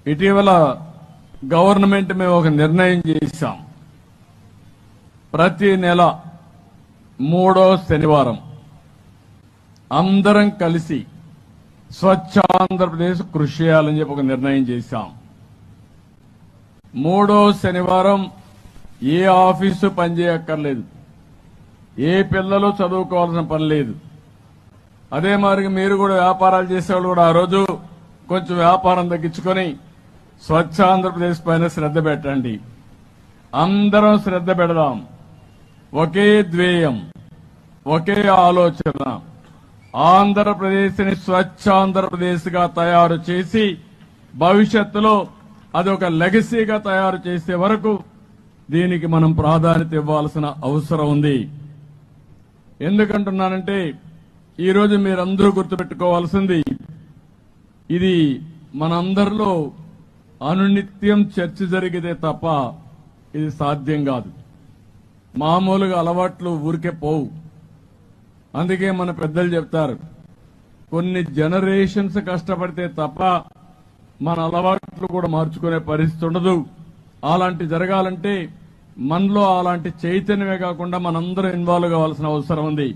ఇటీవల గవర్నమెంట్ మేము ఒక నిర్ణయం చేశాం. ప్రతి నెల 3వ శనివారం అందరం కలిసి స్వచ్ఛ ఆంధ్రప్రదేశ్ కృషి చేయాలని చెప్పి ఒక నిర్ణయం చేశాం. 3వ శనివారం ఏ ఆఫీసు పనిచేయక్కర్లేదు, ఏ పిల్లలు చదువుకోవాల్సిన పని లేదు. అదే మరి మీరు కూడా వ్యాపారాలు చేసేవాళ్ళు కూడా ఆ రోజు కొంచెం వ్యాపారం తగ్గించుకొని స్వచ్ఛ ఆంధ్రప్రదేశ్ పైన శ్రద్ధ పెట్టండి. అందరం శ్రద్ధ పెడదాం. ఒకే ధ్యేయం, ఒకే ఆలోచన, ఆంధ్రప్రదేశ్ని స్వచ్ఛ ఆంధ్రప్రదేశ్ గా తయారు చేసి భవిష్యత్తులో అది ఒక లెగసీగా తయారు చేసే వరకు దీనికి మనం ప్రాధాన్యత ఇవ్వాల్సిన అవసరం ఉంది. ఎందుకంటున్నానంటే ఈరోజు మీరందరూ గుర్తుపెట్టుకోవాల్సింది, ఇది మనందరిలో అనునిత్యం చర్చ జరిగితే తప్ప ఇది సాధ్యం కాదు. మామూలుగా అలవాట్లు ఊరికే పోవు. అందుకే మన పెద్దలు చెప్తారు, కొన్ని జనరేషన్స్ కష్టపడితే తప్ప మన అలవాట్లు కూడా మార్చుకునే పరిస్థితి ఉండదు. అలాంటి జరగాలంటే మనలో అలాంటి చైతన్యమే కాకుండా మనందరం ఇన్వాల్వ్ కావాల్సిన అవసరం ఉంది.